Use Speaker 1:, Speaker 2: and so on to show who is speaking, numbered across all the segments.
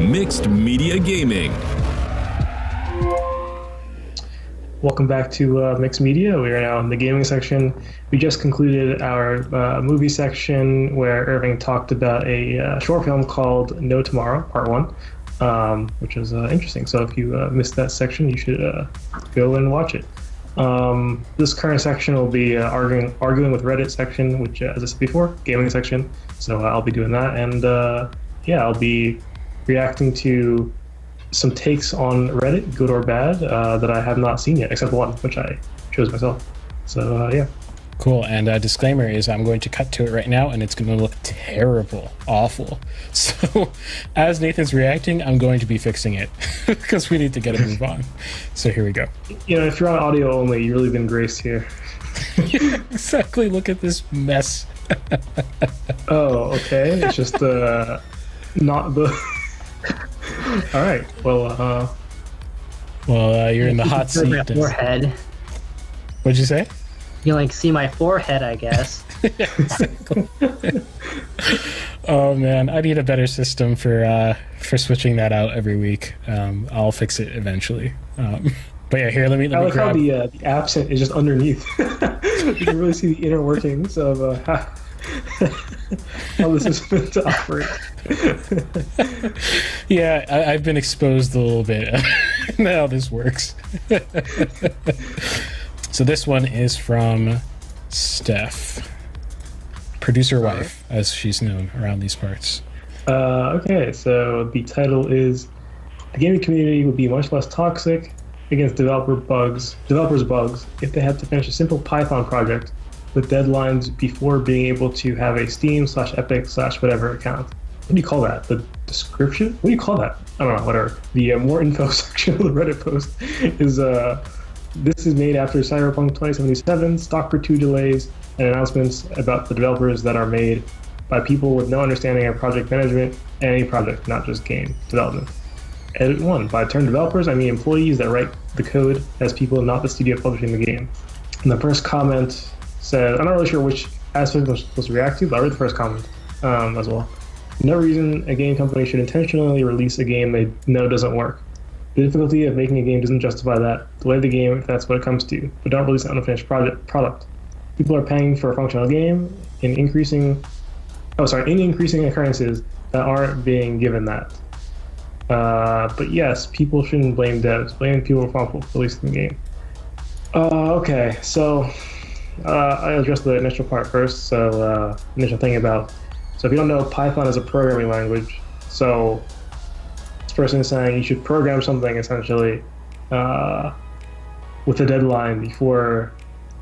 Speaker 1: Mixed Media Gaming.
Speaker 2: Welcome back to Mixed Media. We are now in the gaming section. We just concluded our movie section where Irving talked about a short film called No Tomorrow, Part 1, which was interesting. So if you missed that section, you should go and watch it. This current section will be arguing with Reddit section, which, as I said before, gaming section. So I'll be doing that. And I'll be reacting to some takes on Reddit, good or bad, that I have not seen yet, except one, which I chose myself. So, yeah.
Speaker 3: Cool. And disclaimer is I'm going to cut to it right now, and it's going to look terrible, awful. So as Nathan's reacting, I'm going to be fixing it because we need to get a move on. So here we go.
Speaker 2: You know, if you're on audio only, you've really been graced here.
Speaker 3: Yeah, exactly. Look at this mess.
Speaker 2: Oh, okay. It's just not the... All right. Well,
Speaker 3: you're in the hot seat.
Speaker 4: My forehead.
Speaker 3: What'd you say?
Speaker 4: You like see my forehead, I guess.
Speaker 3: Oh man, I need a better system for switching that out every week. I'll fix it eventually. But yeah, here let me
Speaker 2: like
Speaker 3: grab.
Speaker 2: How the accent is just underneath. You can really see the inner workings of how this is meant to operate.
Speaker 3: Yeah, I've been exposed a little bit how this works. So this one is from Steph, producer wife, as she's known around these parts.
Speaker 2: Okay, so the title is: the gaming community would be much less toxic against developers' bugs if they had to finish a simple Python project with deadlines before being able to have a Steam/Epic/whatever account. What do you call that? The description? What do you call that? I don't know, whatever. The more info section of the Reddit post is, this is made after Cyberpunk 2077, Stalker 2 delays, and announcements about the developers that are made by people with no understanding of project management and any project, not just game development. Edit 1. By term developers, I mean employees that write the code as people, not the studio publishing the game. And the first comment said, I'm not really sure which aspect I'm supposed to react to, but I'll read the first comment as well. No reason a game company should intentionally release a game they know doesn't work. The difficulty of making a game doesn't justify that. Delay the game if that's what it comes to, but don't release an unfinished product. People are paying for a functional game in increasing occurrences that aren't being given that. But yes, people shouldn't blame devs. Blame people responsible for releasing the game. Okay, so I'll address the initial part first. So initial thing about, so if you don't know, Python is a programming language. So this person is saying you should program something essentially with a deadline before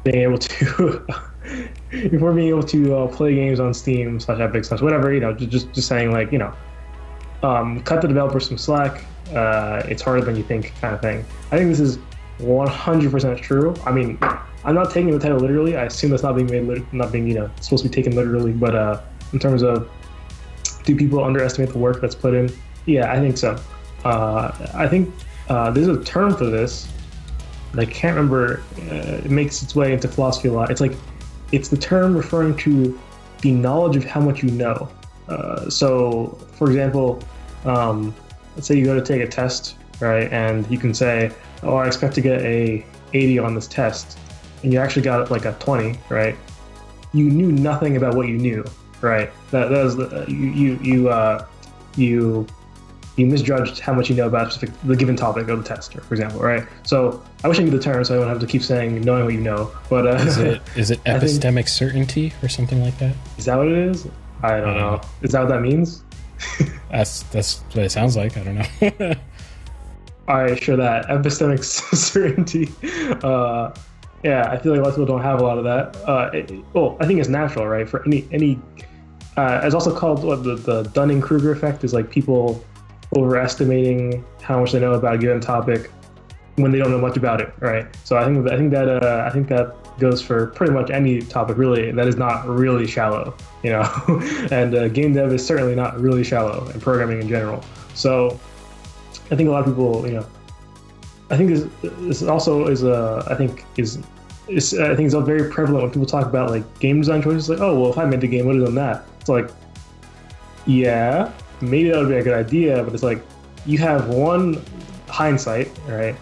Speaker 2: being able to play games on Steam/Epic/ whatever, you know, just saying, like, you know, cut the developers some slack. It's harder than you think, kind of thing. I think this is 100% true. I mean, I'm not taking the title literally. I assume that's not being supposed to be taken literally. But in terms of, do people underestimate the work that's put in? Yeah, I think so. I think there's a term for this. I can't remember. It makes its way into philosophy a lot. It's the term referring to the knowledge of how much you know. So, for example, let's say you go to take a test, right? And you can say, oh, I expect to get a 80 on this test. And you actually got like a 20, right? You knew nothing about what you knew, right? That was you misjudged how much you know about the given topic of the test, for example, right? So I wish I knew the term so I don't have to keep saying knowing what you know. But
Speaker 3: is it epistemic certainty or something like that?
Speaker 2: Is that what it is? I don't know. Is that what that means?
Speaker 3: That's what it sounds like. I don't know.
Speaker 2: All right, sure that. Epistemic certainty. Yeah, I feel like a lot of people don't have a lot of that. I think it's natural, right? For any it's also called the Dunning-Kruger effect, is like people overestimating how much they know about a given topic when they don't know much about it, right? So I think that goes for pretty much any topic, really, that is not really shallow, you know. And game dev is certainly not really shallow, and programming in general. So I think a lot of people, you know, I think this also is it's very prevalent when people talk about like game design choices. Like, oh well, if I made the game, what is on that? It's like, yeah, maybe that would be a good idea, but it's like you have one, hindsight, right?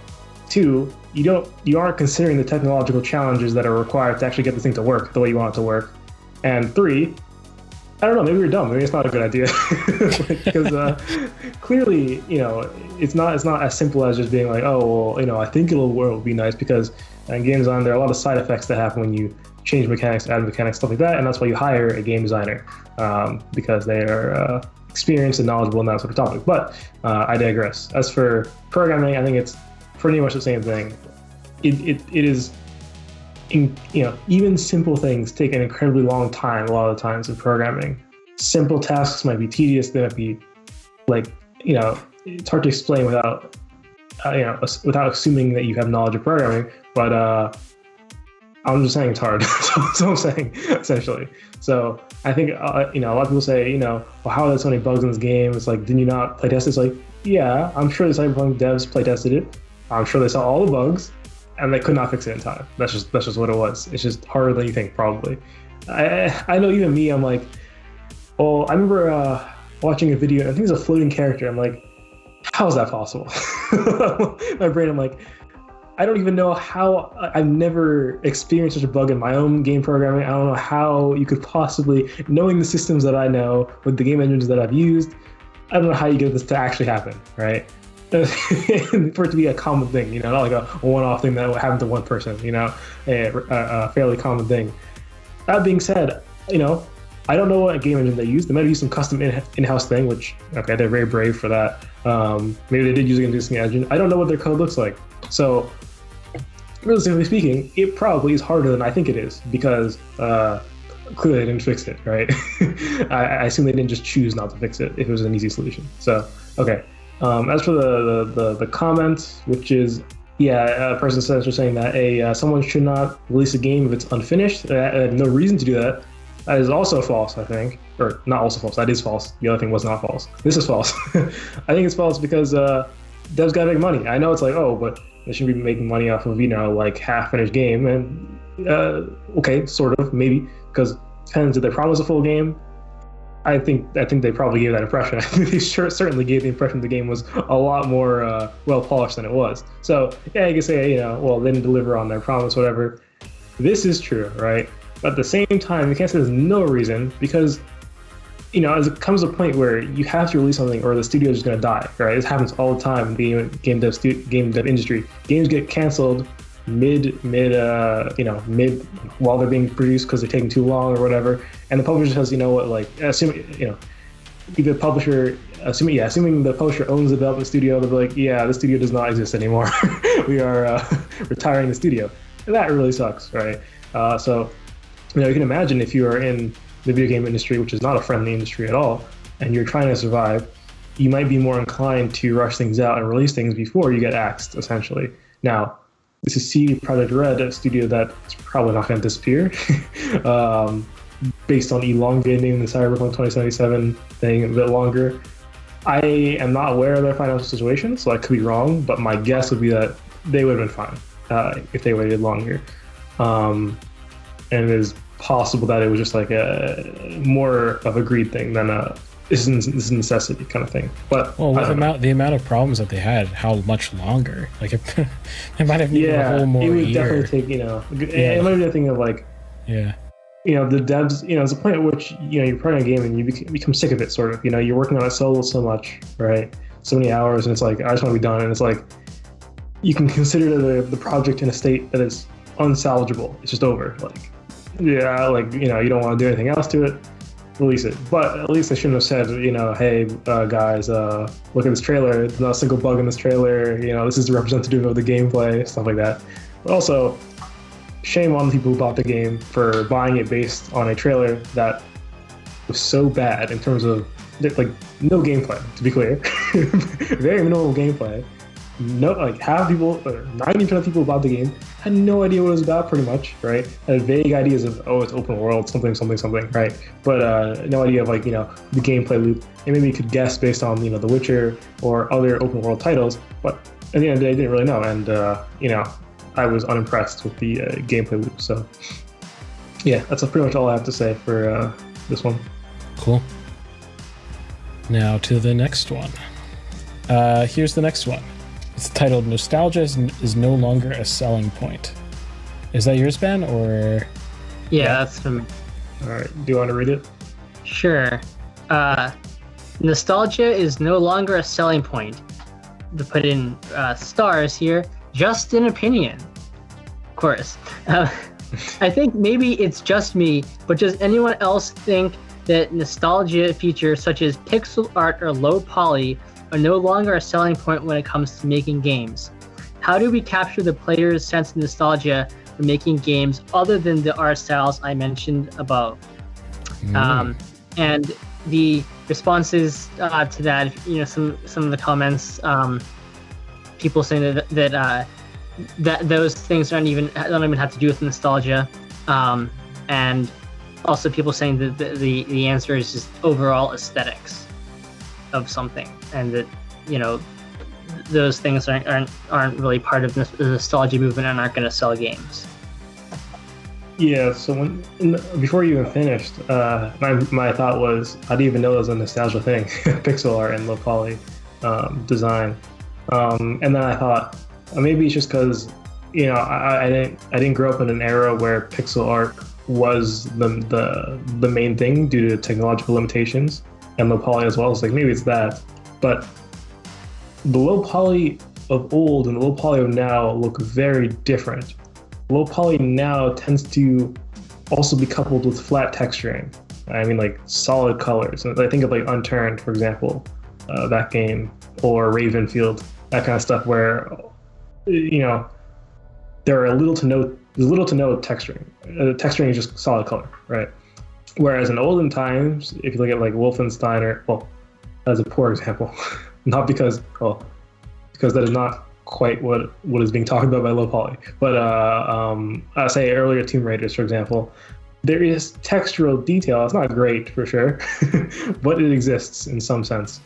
Speaker 2: Two, you aren't considering the technological challenges that are required to actually get this thing to work the way you want it to work. And three, I don't know, maybe you're dumb. Maybe it's not a good idea. Because clearly, it's not as simple as just being like, oh, well, I think it'll be nice, because in game design, there are a lot of side effects that happen when you change mechanics, add mechanics, stuff like that. And that's why you hire a game designer, because they are experienced and knowledgeable in that sort of topic. But I digress. As for programming, I think it's pretty much the same thing. It is, even simple things take an incredibly long time a lot of the times in programming. Simple tasks might be tedious. They might be it's hard to explain without assuming that you have knowledge of programming. But I'm just saying it's hard. So I'm saying, essentially. So I think, a lot of people say, well, how are there so many bugs in this game? It's like, didn't you not play test it? It's like, yeah, I'm sure the Cyberpunk devs play tested it. I'm sure they saw all the bugs, and they could not fix it in time. That's just what it was. It's just harder than you think, probably. I know even me, I'm like, well, I remember watching a video, I think it's a floating character. I'm like, how is that possible? My brain, I'm like, I don't even know how. I've never experienced such a bug in my own game programming. I don't know how you could possibly, knowing the systems that I know with the game engines that I've used, I don't know how you get this to actually happen, right? For it to be a common thing, not like a one-off thing that would happen to one person, a fairly common thing. That being said, I don't know what game engine they used. They might have used some custom in-house thing, which, okay, they're very brave for that. Maybe they did use an existing engine. I don't know what their code looks like. So, realistically speaking, it probably is harder than I think it is, because clearly they didn't fix it, right? I assume they didn't just choose not to fix it if it was an easy solution. So, okay. As for the comment, which is, a person says, saying that someone should not release a game if it's unfinished. I have no reason to do that. That is also false, I think. Or not also false, that is false. The other thing was not false. This is false. I think it's false because devs gotta make money. I know it's like, oh, but they shouldn't be making money off of, like half-finished game. And okay, sort of, maybe, because it depends. Did they promise a full game? I think they probably gave that impression. I think they certainly gave the impression the game was a lot more well-polished than it was. So, yeah, you can say, well, they didn't deliver on their promise, whatever. This is true, right? But at the same time, you can't say there's no reason, because, as it comes to a point where you have to release something or the studio is just going to die, right? This happens all the time in the game dev industry. Games get canceled mid while they're being produced because they're taking too long or whatever, and the publisher says, assuming the publisher owns the development studio, they'll be like, yeah, the studio does not exist anymore. We are retiring the studio, and that really sucks, right? So you can imagine if you are in the video game industry, which is not a friendly industry at all, and you're trying to survive, you might be more inclined to rush things out and release things before you get axed, essentially. Now, this is CD Projekt Red, a studio that's probably not going to disappear, based on elongating the Cyberpunk 2077 thing a bit longer. I am not aware of their financial situation, so I could be wrong, but my guess would be that they would have been fine if they waited longer. And it is possible that it was just like a more of a greed thing than this is a necessity kind of thing. But
Speaker 3: with the amount of problems that they had, how much longer? Like it might have needed a whole more year.
Speaker 2: It would definitely take, it might be a thing of like, the devs, there's a point at which, you're playing a game and you become sick of it, sort of. You're working on it so much, right? So many hours, and it's like, I just want to be done. And it's like, you can consider the project in a state that is unsalvageable. It's just over. Like, you don't want to do anything else to it, release it. But at least they shouldn't have said, hey, guys, look at this trailer. There's not a single bug in this trailer. This is representative of the gameplay, stuff like that. But also, shame on the people who bought the game for buying it based on a trailer that was so bad in terms of, like, no gameplay, to be clear. Very minimal gameplay. Half people, or 90% of people who bought the game had no idea what it was about, pretty much, right? Had vague ideas of, it's open world, something, right? But no idea of, the gameplay loop. And maybe you could guess based on, The Witcher or other open world titles, but at the end of the day, I didn't really know. And, I was unimpressed with the gameplay loop. So, yeah, that's pretty much all I have to say for this one.
Speaker 3: Cool. Now to the next one. Here's the next one. It's titled "Nostalgia is no longer a selling point." Is that yours, Ben, or?
Speaker 4: Yeah, that's from.
Speaker 2: All right. Do you want to read it?
Speaker 4: Sure. Nostalgia is no longer a selling point. To put in stars here, just an opinion. Of course. I think maybe it's just me, but does anyone else think that nostalgia features such as pixel art or low poly are no longer a selling point when it comes to making games? How do we capture the player's sense of nostalgia for making games other than the art styles I mentioned above? And the responses to that, some of the comments, people saying that those things don't even have to do with nostalgia, and also people saying that the answer is just overall aesthetics of something, and that those things aren't really part of the nostalgia movement and aren't going to sell games.
Speaker 2: Yeah, so before you even finished, my thought was, I didn't even know it was a nostalgia thing, pixel art and low poly design. And then I thought, maybe it's just because, I didn't grow up in an era where pixel art was the main thing due to technological limitations, and low poly as well. It's like, maybe it's that. But the low poly of old and the low poly of now look very different. Low poly now tends to also be coupled with flat texturing. I mean, like solid colors. I think of like Unturned, for example, that game, or Ravenfield, that kind of stuff, where there are little to no texturing. Texturing is just solid color, right? Whereas in olden times, if you look at like Wolfenstein, that's a poor example, not because that is not quite what is being talked about by low poly. But I say earlier Tomb Raiders, for example, there is textural detail. It's not great for sure, but it exists in some sense.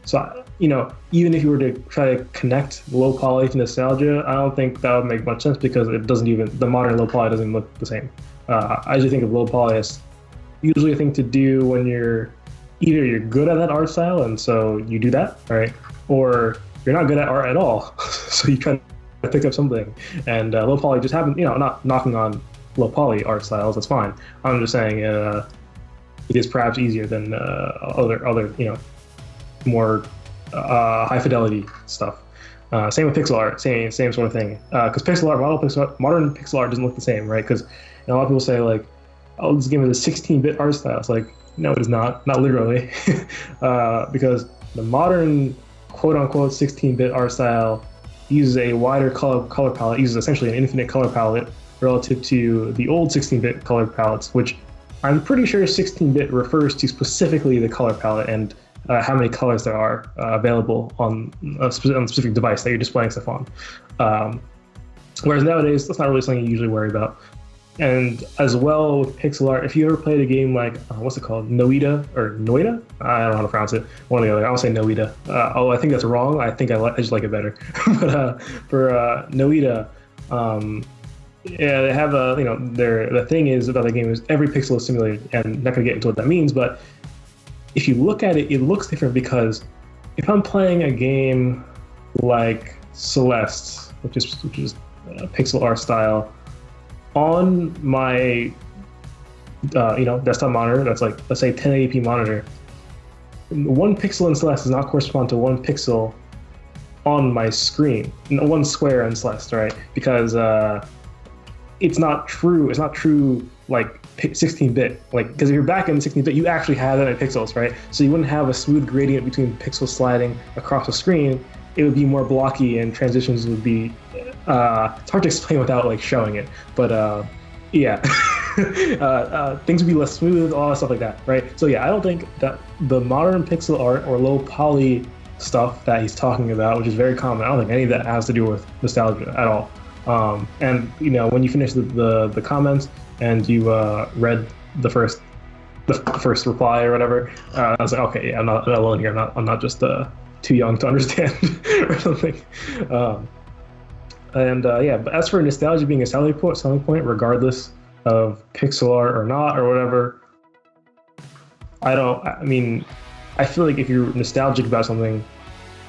Speaker 2: So, even if you were to try to connect low poly to nostalgia, I don't think that would make much sense, because the modern low poly doesn't look the same. I usually think of low poly as usually a thing to do when you're good at that art style, and so you do that, right? Or you're not good at art at all, so you try to pick up something. And low poly just happened, not knocking on low poly art styles, that's fine. I'm just saying it is perhaps easier than other more high fidelity stuff. Same with pixel art, same sort of thing. Because modern pixel art doesn't look the same, right? Because a lot of people say like, "Oh, this game is a 16-bit art style." It's like, no, it is not literally, because the modern quote-unquote 16-bit art style uses a wider color palette, uses essentially an infinite color palette relative to the old 16-bit color palettes, which I'm pretty sure 16-bit refers to specifically the color palette and how many colors there are available on a specific device that you're displaying stuff on. Whereas nowadays, that's not really something you usually worry about. And as well with pixel art, if you ever played a game like, what's it called? Noida? I don't know how to pronounce it. One or the other. I don't say Noida. I think that's wrong. I think I just like it better. But for Noida, they have the thing is about the game is every pixel is simulated, and I'm not going to get into what that means, but if you look at it, it looks different, because if I'm playing a game like Celeste, which is pixel art style, on my desktop monitor, that's like, let's say 1080p monitor, one pixel in Celeste does not correspond to one pixel on my screen, one square in Celeste, right? Because it's not true like 16-bit, like, because if you're back in 16-bit, you actually have that many pixels, right? So you wouldn't have a smooth gradient between pixels sliding across the screen. It would be more blocky, and transitions would be it's hard to explain without like showing it, but things would be less smooth, all that stuff like that, right? So yeah, I don't think that the modern pixel art or low poly stuff that he's talking about, which is very common, I don't think any of that has to do with nostalgia at all. And when you finish the comments and you read the first reply or whatever, I was like, okay, yeah, I'm not alone here. I'm not just too young to understand or something. But as for nostalgia being a selling point, regardless of pixel art or not or whatever, I feel like if you're nostalgic about something,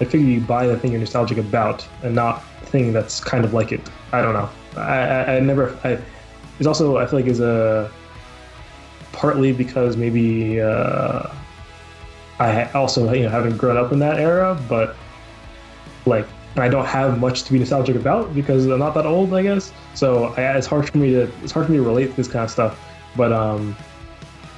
Speaker 2: I figure you buy the thing you're nostalgic about and not the thing that's kind of like it. I don't know. It's also, I feel like, is a partly because maybe I also, haven't grown up in that era, but like, I don't have much to be nostalgic about because I'm not that old, I guess. So it's hard for me to relate to this kind of stuff. But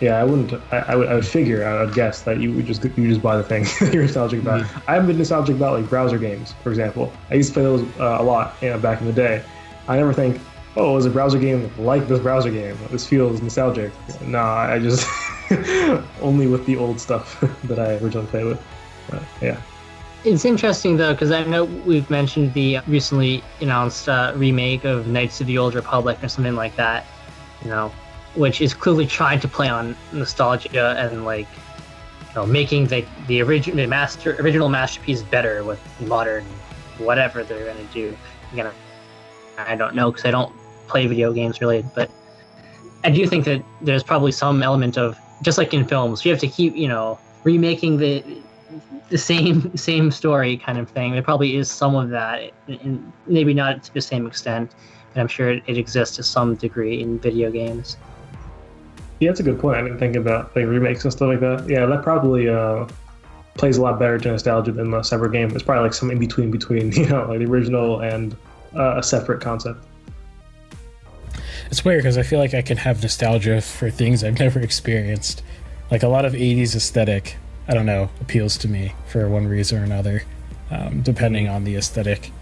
Speaker 2: yeah, I would figure, I would guess that you just buy the thing you're nostalgic about. Mm-hmm. I haven't been nostalgic about like browser games, for example. I used to play those a lot, back in the day. I never think, oh, it was a browser game like this browser game. This feels nostalgic. Nah, I just only with the old stuff that I originally played with. Yeah.
Speaker 4: It's interesting though, because I know we've mentioned the recently announced remake of Knights of the Old Republic or something like that, which is clearly trying to play on nostalgia and like, making the original masterpiece better with modern whatever they're gonna do. Again, I don't know because I don't play video games really, but I do think that there's probably some element of, just like in films, you have to keep remaking the same story kind of thing. There probably is some of that, and maybe not to the same extent, but I'm sure it exists to some degree in video games.
Speaker 2: Yeah, that's a good point. I didn't think about like remakes and stuff like that. Yeah, that probably plays a lot better to nostalgia than a separate game. It's probably like some in between, like the original and a separate concept.
Speaker 3: It's weird because I feel like I can have nostalgia for things I've never experienced. Like a lot of 80s aesthetic, I don't know, appeals to me for one reason or another, depending on the aesthetic.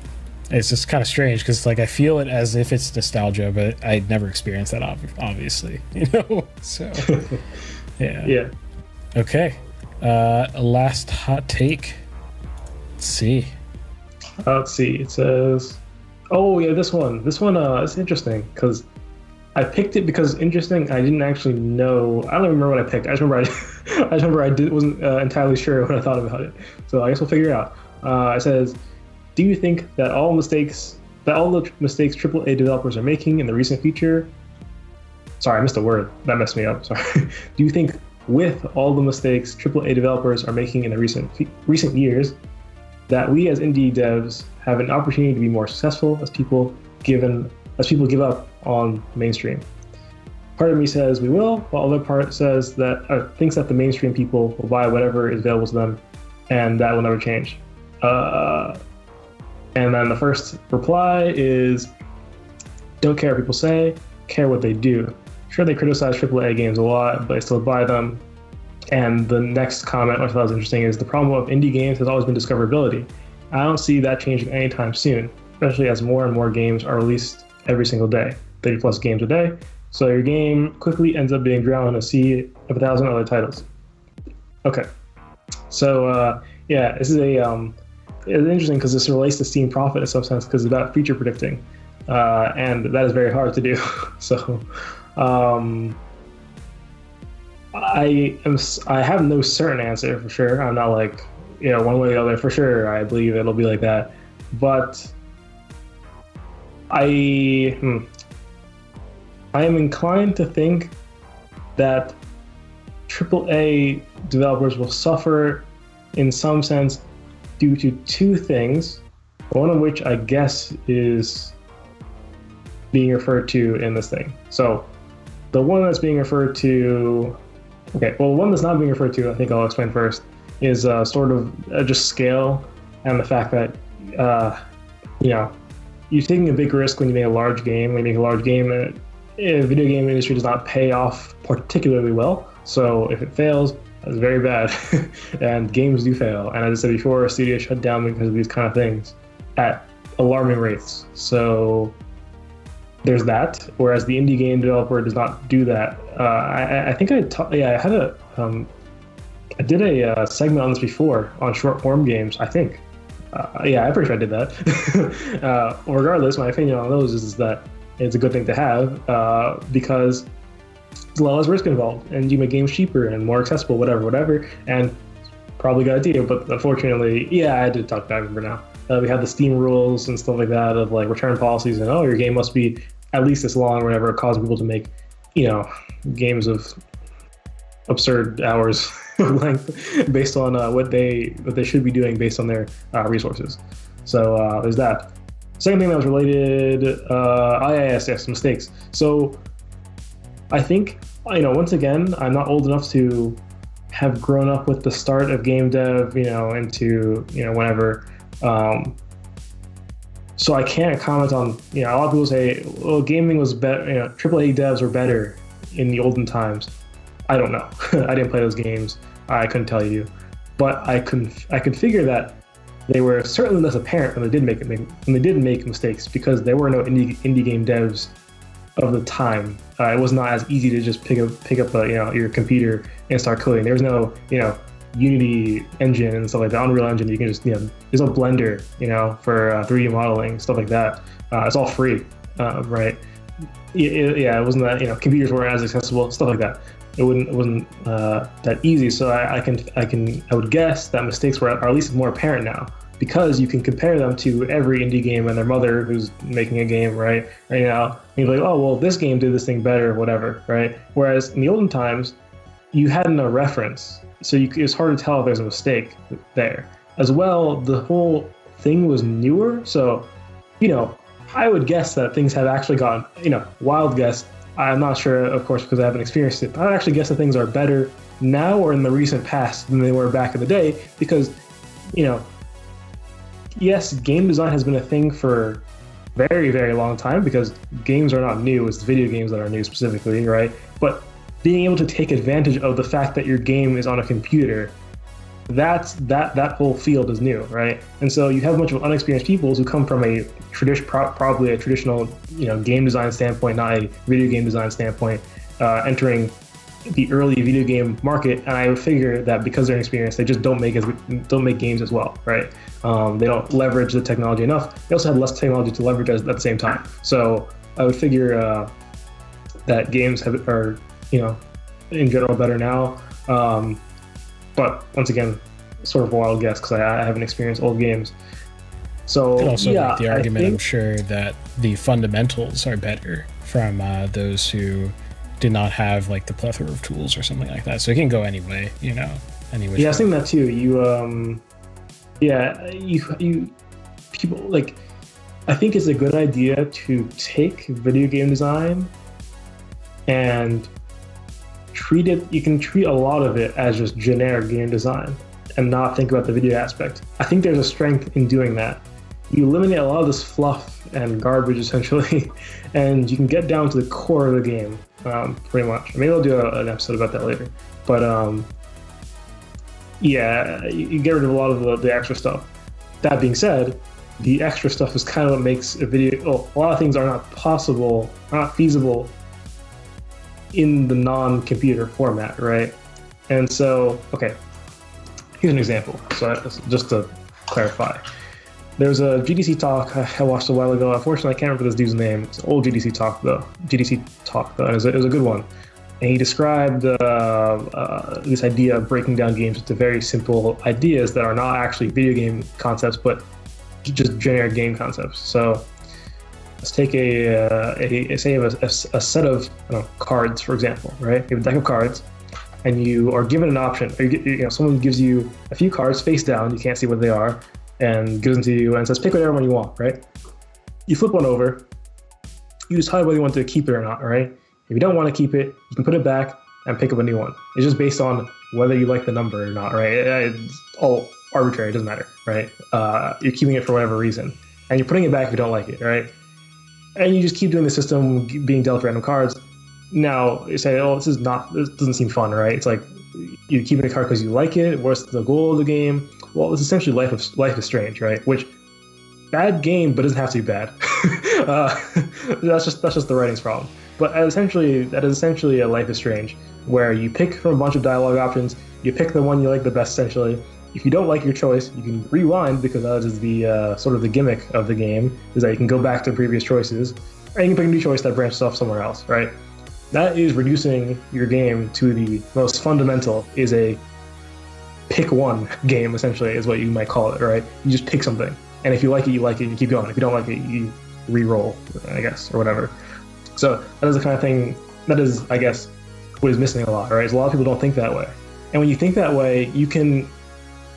Speaker 3: It's just kind of strange because like I feel it as if it's nostalgia, but I'd never experienced that obviously, So, yeah.
Speaker 2: Yeah.
Speaker 3: Okay. A last hot take. Let's see.
Speaker 2: It says, oh yeah, this one. It's interesting because I picked it because interesting. I didn't actually know. I don't even remember what I picked. I just remember I wasn't entirely sure when I thought about it. So I guess we'll figure it out. It says, do you think that all the mistakes AAA developers are making in the recent future? Sorry, I missed a word. That messed me up. Sorry. Do you think with all the mistakes AAA developers are making in the recent years, that we as indie devs have an opportunity to be more successful as people give up on mainstream? Part of me says we will, while other part says that thinks that the mainstream people will buy whatever is available to them, and that will never change. And then the first reply is, don't care what people say, care what they do. Sure, they criticize AAA games a lot, but I still buy them. And the next comment, which I thought was interesting, is the problem of indie games has always been discoverability. I don't see that changing anytime soon, especially as more and more games are released every single day, 30 plus games a day. So your game quickly ends up being drowned in a sea of 1,000 other titles. Okay. So yeah, this is it's interesting because this relates to Steam Profit in some sense because it's about future predicting. And that is very hard to do. So I have no certain answer for sure. I'm not like, one way or the other for sure. I believe it'll be like that. But I am inclined to think that AAA developers will suffer in some sense due to two things, one of which I guess is being referred to in this thing. So the one that's being referred to, the one that's not being referred to, I think I'll explain first, is sort of just scale and the fact that, you're taking a big risk when you make a large game. When you make a large game, the video game industry does not pay off particularly well. So if it fails, that's very bad. And games do fail. And as I said before, studios shut down because of these kind of things at alarming rates. So there's that. Whereas the indie game developer does not do that. I think I did a segment on this before on short form games, I think. I'm pretty sure I did that. Regardless, my opinion on those is that it's a good thing to have because there's a lot less risk involved, and you make games cheaper and more accessible, whatever, and probably a good idea. But unfortunately, I had to talk about it for now. We have the Steam rules and stuff like that of like return policies and your game must be at least this long or whatever, causing people to make games of absurd hours of length based on what they should be doing based on their resources. So there's that. Second thing that was related, yes, mistakes. So I think, once again, I'm not old enough to have grown up with the start of game dev, into, whenever. So I can't comment on, a lot of people say, well, gaming was better, AAA devs were better in the olden times. I don't know. I didn't play those games. I couldn't tell you. But I could figure that they were certainly less apparent when they did make mistakes, because there were no indie game devs of the time. It was not as easy to just pick up your computer and start coding. There was no Unity engine and stuff like that, Unreal Engine. You can just there's no Blender for 3D modeling, stuff like that. It's all free, right? It wasn't that computers weren't as accessible, stuff like that. It wasn't that easy. So I would guess that mistakes are at least more apparent now, because you can compare them to every indie game and their mother who's making a game, right? And you're like, oh well, this game did this thing better, whatever, right? Whereas in the olden times, you had no reference, so it's hard to tell if there's a mistake there. As well, the whole thing was newer, so I would guess that things have actually gotten, wild guess. I'm not sure, of course, because I haven't experienced it. But I'd actually guess that things are better now or in the recent past than they were back in the day, because, yes, game design has been a thing for very, very long time, because games are not new. It's video games that are new specifically, right? But being able to take advantage of the fact that your game is on a computer, that whole field is new, right? And so you have a bunch of unexperienced people who come from probably a traditional game design standpoint, not a video game design standpoint, entering the early video game market. And I would figure that because they're inexperienced, they just don't make games as well, right? They don't leverage the technology enough. They also have less technology to leverage at the same time. So I would figure that games are in general better now. But once again, sort of a wild guess, because I haven't experienced old games. So
Speaker 3: could also make the argument, I'm sure, that the fundamentals are better from those who did not have like the plethora of tools or something like that. So it can go anyway, anyway.
Speaker 2: Yeah, I think that too. You people like. I think it's a good idea to take video game design and treat it. You can treat a lot of it as just generic game design and not think about the video aspect. I think there's a strength in doing that. You eliminate a lot of this fluff and garbage essentially, and you can get down to the core of the game, pretty much. Maybe I'll do an episode about that later. But you get rid of a lot of the extra stuff. That being said, the extra stuff is kind of what makes a video. A lot of things are not feasible in the non-computer format, right? And so, okay, here's an example. So just to clarify, there's a GDC talk I watched a while ago. Unfortunately, I can't remember this dude's name. It's an old GDC talk though, and it was a good one. And he described this idea of breaking down games into very simple ideas that are not actually video game concepts, but just generic game concepts. So let's take a set of cards, for example, right? You have a deck of cards, and you are given an option. Someone gives you a few cards face down, you can't see what they are, and gives them to you and says, pick whatever one you want, right? You flip one over, you decide whether you want to keep it or not, right? If you don't want to keep it, you can put it back and pick up a new one. It's just based on whether you like the number or not, right? It's all arbitrary, it doesn't matter, right? You're keeping it for whatever reason, and you're putting it back if you don't like it, right? And you just keep doing the system, being dealt random cards. Now you say, oh, this doesn't seem fun, right? It's like you're keeping a card because you like it. What's the goal of the game? Well, it's essentially Life is Strange, right? Which, bad game, but doesn't have to be bad. That's just the writing's problem. But that is essentially a Life is Strange, where you pick from a bunch of dialogue options. You pick the one you like the best, essentially. If you don't like your choice, you can rewind, because that is the sort of the gimmick of the game, is that you can go back to previous choices, and you can pick a new choice that branches off somewhere else, right? That is reducing your game to the most fundamental, is a pick one game, essentially, is what you might call it, right? You just pick something, and if you like it, and you keep going. If you don't like it, you re-roll, I guess, or whatever. So that is the kind of thing, that is, I guess, what is missing a lot, right? Is a lot of people don't think that way, and when you think that way, you can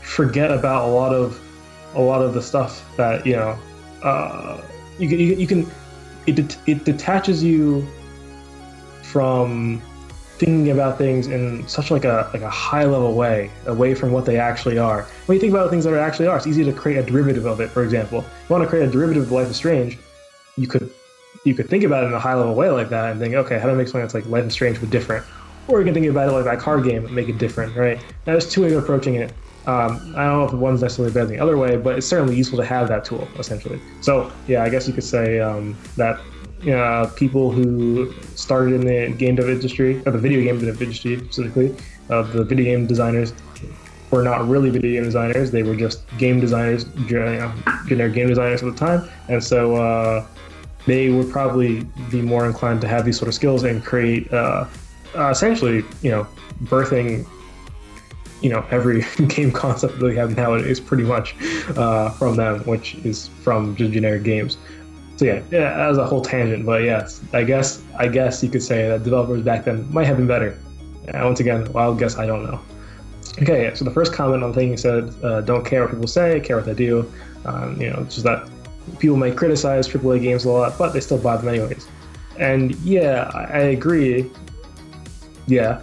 Speaker 2: forget about a lot of the stuff that you can. It detaches you from thinking about things in such like a high level way, away from what they actually are. When you think about things that actually are, it's easy to create a derivative of it. For example, if you want to create a derivative of Life is Strange, you could think about it in a high level way like that and think, okay, how do I make something that's like Life is Strange but different? Or you can think about it like that card game and make it different, right? Now, there's two ways of approaching it. I don't know if one's necessarily better than the other way, but it's certainly useful to have that tool, essentially. So, yeah, I guess you could say that people who started in the game dev industry, or the video game dev industry specifically, the video game designers were not really video game designers. They were just game designers, generic game designers at the time. And so they would probably be more inclined to have these sort of skills and create, essentially, birthing every game concept that we have nowadays pretty much from them, which is from just generic games. So yeah, as a whole tangent, but yes, I guess you could say that developers back then might have been better. Once again, wild guess, I don't know. Okay, so the first comment on the thing you said, don't care what people say, care what they do. It's just that people might criticize AAA games a lot, but they still buy them anyways. And yeah, I agree. Yeah,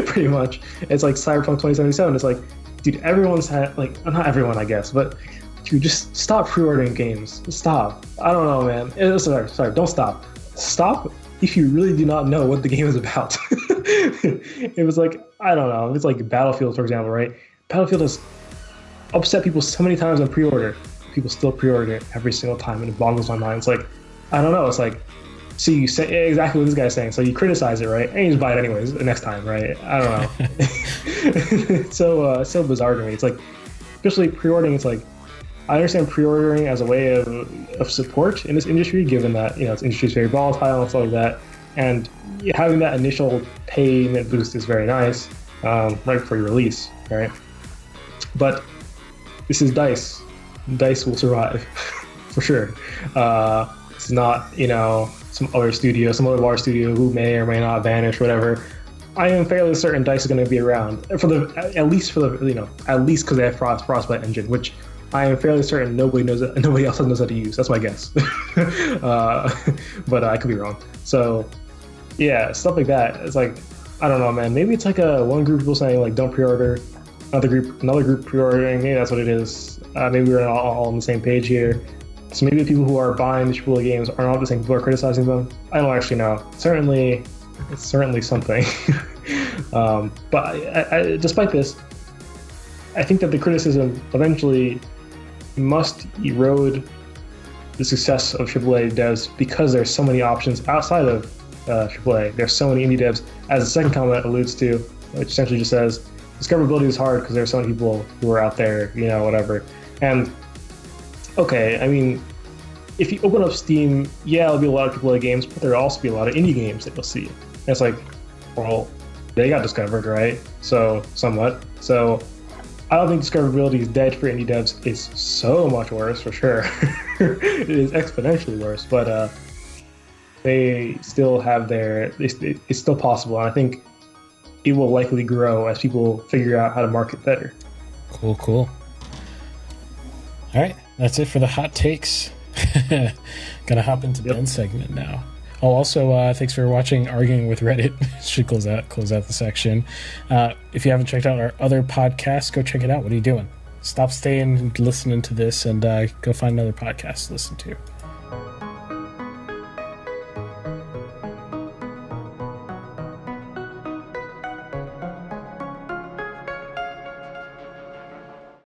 Speaker 2: pretty much. It's like Cyberpunk 2077. It's like, dude, everyone's had, like, not everyone, I guess, but dude, just stop pre-ordering games. Just stop. I don't know, man. Sorry, don't stop. Stop if you really do not know what the game is about. It was like, I don't know. It's like Battlefield, for example, right? Battlefield has upset people so many times on pre-order. People still pre-order it every single time, and it boggles my mind. It's like, I don't know. It's like, so you say exactly what this guy's saying. So you criticize it, right? And you just buy it anyways the next time, right? I don't know. It's so bizarre to me. It's like, especially pre-ordering, it's like, I understand pre-ordering as a way of support in this industry, given that, this industry is very volatile and stuff like that. And having that initial payment boost is very nice, right before your release, right? But this is DICE. DICE will survive, for sure. It's not, some other large studio who may or may not vanish, whatever. I am fairly certain DICE is going to be around at least because they have Frostbite engine, which I am fairly certain nobody else knows how to use. That's my guess. But I could be wrong. So yeah, stuff like that. It's like, I don't know, man. Maybe it's like one group of people saying like don't pre-order, another group pre-ordering. Maybe that's what it is. Maybe we're not all on the same page here. So maybe the people who are buying the AAA games are not the same people who are criticizing them. I don't actually know. It's certainly something. But despite this, I think that the criticism eventually must erode the success of AAA devs because there's so many options outside of AAA. There's so many indie devs, as the second comment alludes to, which essentially just says discoverability is hard because there's so many people who are out there, whatever. And okay, I mean, if you open up Steam, yeah, there'll be a lot of AAA games, but there'll also be a lot of indie games that you'll see. And it's like, well, they got discovered, right? So, somewhat. So, I don't think discoverability is dead for indie devs. It's so much worse, for sure. It is exponentially worse, but they still have it's still possible, and I think it will likely grow as people figure out how to market better.
Speaker 3: Cool. All right, that's it for the hot takes. Gonna hop into Ben's segment now. Oh, also, thanks for watching Arguing with Reddit. Should close out the section. If you haven't checked out our other podcasts, go check it out. What are you doing? Stop staying and listening to this and go find another podcast to listen to.